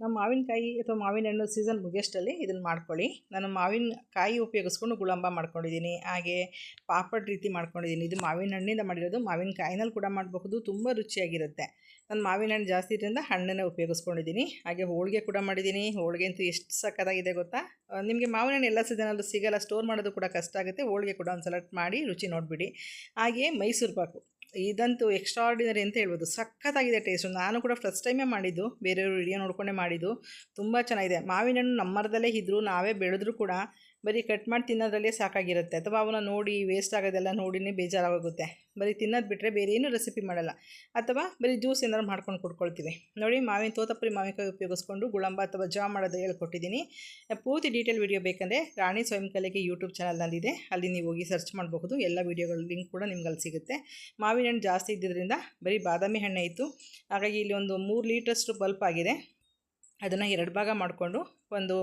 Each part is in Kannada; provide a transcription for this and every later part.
ನಮ್ಮ ಮಾವಿನಕಾಯಿ ಅಥವಾ ಮಾವಿನ ಹಣ್ಣು ಸೀಸನ್ ಮುಗಿಯೋಷ್ಟರಲ್ಲಿ ಇದನ್ನು ಮಾಡ್ಕೊಳ್ಳಿ. ನಾನು ಮಾವಿನಕಾಯಿ ಉಪಯೋಗಿಸ್ಕೊಂಡು ಗುಳಂಬ ಮಾಡ್ಕೊಂಡಿದ್ದೀನಿ, ಹಾಗೆ ಪಾಪಡ್ ರೀತಿ ಮಾಡ್ಕೊಂಡಿದ್ದೀನಿ. ಇದು ಮಾವಿನ ಹಣ್ಣಿಂದ ಮಾಡಿರೋದು, ಮಾವಿನಕಾಯಿನಲ್ಲಿ ಕೂಡ ಮಾಡಬಹುದು, ತುಂಬ ರುಚಿಯಾಗಿರುತ್ತೆ. ನಾನು ಮಾವಿನ ಹಣ್ಣು ಜಾಸ್ತಿ ಇದರಿಂದ ಹಣ್ಣನ್ನೇ ಉಪಯೋಗಿಸ್ಕೊಂಡಿದ್ದೀನಿ. ಹಾಗೆ ಹೋಳಿಗೆ ಕೂಡ ಮಾಡಿದ್ದೀನಿ. ಹೋಳಿಗೆ ಅಂತೂ ಎಷ್ಟು ಸಕ್ಕತ್ತಾಗಿದೆ ಗೊತ್ತಾ. ನಿಮಗೆ ಮಾವಿನ ಹಣ್ಣು ಎಲ್ಲ ಸೀಸನಲ್ಲೂ ಸಿಗಲ್ಲ, ಸ್ಟೋರ್ ಮಾಡೋದು ಕೂಡ ಕಷ್ಟ ಆಗುತ್ತೆ. ಹೋಳಿಗೆ ಕೂಡ ಒಂದು ಸಲ ಮಾಡಿ ರುಚಿ ನೋಡಿಬಿಡಿ. ಹಾಗೆ ಮೈಸೂರು ಪಾಕು, ಇದಂತೂ ಎಕ್ಸ್ಟ್ರಾರ್ಡಿನರಿ ಅಂತ ಹೇಳ್ಬೋದು. ಸಖತ್ತಾಗಿದೆ ಟೇಸ್ಟು. ನಾನು ಕೂಡ ಫಸ್ಟ್ ಟೈಮೇ ಮಾಡಿದ್ದು, ಬೇರೆಯವರು ವಿಡಿಯೋ ನೋಡ್ಕೊಂಡೇ ಮಾಡಿದ್ದು. ತುಂಬ ಚೆನ್ನಾಗಿದೆ. ಮಾವಿನ ಹಣ್ಣು ನಮ್ಮ ಮರದಲ್ಲೇ ಇದ್ದರೂ ನಾವೇ ಬೆಳೆದ್ರೂ ಕೂಡ ಬರೀ ಕಟ್ ಮಾಡಿ ತಿನ್ನೋದ್ರಲ್ಲೇ ಸಾಕಾಗಿರುತ್ತೆ, ಅಥವಾ ಅವನ್ನ ನೋಡಿ ವೇಸ್ಟ್ ಆಗೋದೆಲ್ಲ ನೋಡಿನೇ ಬೇಜಾರಾಗುತ್ತೆ. ಬರೀ ತಿನ್ನೋದು ಬಿಟ್ಟರೆ ಬೇರೆ ಏನೂ ರೆಸಿಪಿ ಮಾಡಲ್ಲ, ಅಥವಾ ಬರೀ ಜ್ಯೂಸ್ ಏನಾದ್ರು ಮಾಡ್ಕೊಂಡು ಕುಡ್ಕೊಳ್ತೀವಿ. ನೋಡಿ, ತೋತಾಪುರಿ ಮಾವಿನಕಾಯಿ ಉಪಯೋಗಿಸ್ಕೊಂಡು ಗುಳಂಬ ಅಥವಾ ಜಾಮ್ ಮಾಡೋದು ಹೇಳ್ಕೊಟ್ಟಿದ್ದೀನಿ. ಪೂರ್ತಿ ಡೀಟೇಲ್ ವಿಡಿಯೋ ಬೇಕಂದರೆ ರಾಣಿ ಸ್ವಯಂ ಕಲೆಗೆ ಯೂಟ್ಯೂಬ್ ಚಾನಲ್ನಲ್ಲಿದೆ, ಅಲ್ಲಿ ನೀವು ಹೋಗಿ ಸರ್ಚ್ ಮಾಡಬಹುದು. ಎಲ್ಲ ವೀಡಿಯೋಗಳ ಲಿಂಕ್ ಕೂಡ ನಿಮ್ಗೆ ಅಲ್ಲಿ ಸಿಗುತ್ತೆ. ಮಾವಿನ ಹಣ್ಣು ಜಾಸ್ತಿ ಇದ್ದಿದ್ದರಿಂದ ಬರೀ ಬಾದಾಮಿ ಹಣ್ಣೆ ಇತ್ತು. ಹಾಗಾಗಿ ಇಲ್ಲಿ ಒಂದು 3 ಲೀಟ್ರಷ್ಟು ಬಲ್ಪ್ ಆಗಿದೆ. ಅದನ್ನು 2 ಭಾಗ ಮಾಡಿಕೊಂಡು ಒಂದು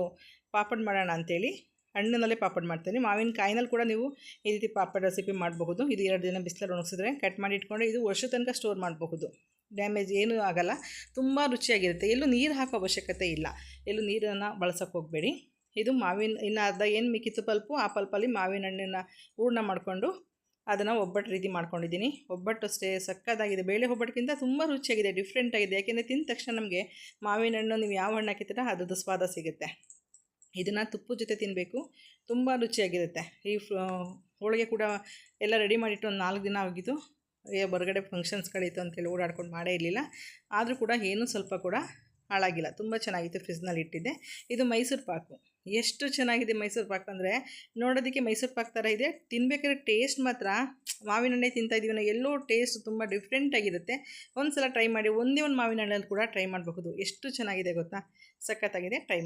ಪಾಪಡ್ ಮಾಡೋಣ ಅಂಥೇಳಿ ಹಣ್ಣಿನಲ್ಲೇ ಪಾಪಡ್ ಮಾಡ್ತೀನಿ. ಮಾವಿನಕಾಯಿನಲ್ಲಿ ಕೂಡ ನೀವು ಈ ರೀತಿ ಪಾಪಡ್ ರೆಸಿಪಿ ಮಾಡಬಹುದು. ಇದು 2 ದಿನ ಬಿಸಿಲಲ್ಲಿ ಒಣಗಿಸಿದ್ರೆ ಕಟ್ ಮಾಡಿ ಇಟ್ಕೊಂಡು ಇದು ವರ್ಷ ತನಕ ಸ್ಟೋರ್ ಮಾಡಬಹುದು. ಡ್ಯಾಮೇಜ್ ಏನೂ ಆಗೋಲ್ಲ, ತುಂಬ ರುಚಿಯಾಗಿರುತ್ತೆ. ಎಲ್ಲೂ ನೀರು ಹಾಕೋ ಅವಶ್ಯಕತೆ ಇಲ್ಲ, ಎಲ್ಲೂ ನೀರನ್ನು ಬಳಸೋಕ್ಕೆ ಹೋಗಬೇಡಿ. ಇದು ಇನ್ನು ಅರ್ಧ ಏನು ಮಿಕ್ಕಿತ್ತು ಪಲ್ಪು, ಆ ಪಲ್ಪಲ್ಲಿ ಮಾವಿನ ಹಣ್ಣಿನ ಹೂರಣ ಮಾಡಿಕೊಂಡು ಅದನ್ನು ಒಬ್ಬಟ್ಟು ರೀತಿ ಮಾಡ್ಕೊಂಡಿದ್ದೀನಿ. ಒಬ್ಬಟ್ಟು ಅಷ್ಟೇ ಸಕ್ಕತ್ತಾಗಿದೆ. ಬೇಳೆ ಒಬ್ಬಟ್ಟಿಗಿಂತ ತುಂಬ ರುಚಿಯಾಗಿದೆ, ಡಿಫ್ರೆಂಟಾಗಿದೆ. ಯಾಕೆಂದರೆ ತಿಂದ ತಕ್ಷಣ ನಮಗೆ ಮಾವಿನ ಹಣ್ಣು ನೀವು ಯಾವ ಹಣ್ಣು ಹಾಕಿರ್ತೀರ ಅದ್ರದ್ದು ಸ್ವಾದ ಸಿಗುತ್ತೆ. ಇದನ್ನು ತುಪ್ಪದ ಜೊತೆ ತಿನ್ನಬೇಕು, ತುಂಬ ರುಚಿಯಾಗಿರುತ್ತೆ. ಈ ಹೋಳಿಗೆ ಕೂಡ ಎಲ್ಲ ರೆಡಿ ಮಾಡಿಟ್ಟು ಒಂದು 4 ದಿನ ಆಗಿತ್ತು. ಹೊರಗಡೆ ಫಂಕ್ಷನ್ಸ್ಗಳಿತ್ತು ಅಂತೇಳಿ ಓಡಾಡ್ಕೊಂಡು ಮಾಡೇ ಇರಲಿಲ್ಲ. ಆದರೂ ಕೂಡ ಏನೂ ಸ್ವಲ್ಪ ಕೂಡ ಹಾಳಾಗಿಲ್ಲ, ತುಂಬ ಚೆನ್ನಾಗಿತ್ತು. ಫ್ರಿಜ್ನಲ್ಲಿ ಇಟ್ಟಿದ್ದೆ. ಇದು ಮೈಸೂರು ಪಾಕು. ಎಷ್ಟು ಚೆನ್ನಾಗಿದೆ ಮೈಸೂರು ಪಾಕು ಅಂದರೆ, ನೋಡೋದಕ್ಕೆ ಮೈಸೂರು ಪಾಕು ಥರ ಇದೆ, ತಿನ್ನಬೇಕಾದ್ರೆ ಟೇಸ್ಟ್ ಮಾತ್ರ ಮಾವಿನ ಹಣ್ಣೆ ತಿಂತಾಯಿದ್ದೀವಿ ನಾವು, ಎಲ್ಲೋ ಟೇಸ್ಟ್ ತುಂಬ ಡಿಫ್ರೆಂಟಾಗಿರುತ್ತೆ. ಒಂದು ಸಲ ಟ್ರೈ ಮಾಡಿ. ಒಂದೇ ಒಂದು ಮಾವಿನ ಹಣ್ಣಲ್ಲಿ ಕೂಡ ಟ್ರೈ ಮಾಡಬಹುದು. ಎಷ್ಟು ಚೆನ್ನಾಗಿದೆ ಗೊತ್ತಾ, ಸಖತ್ತಾಗಿದೆ. ಟ್ರೈ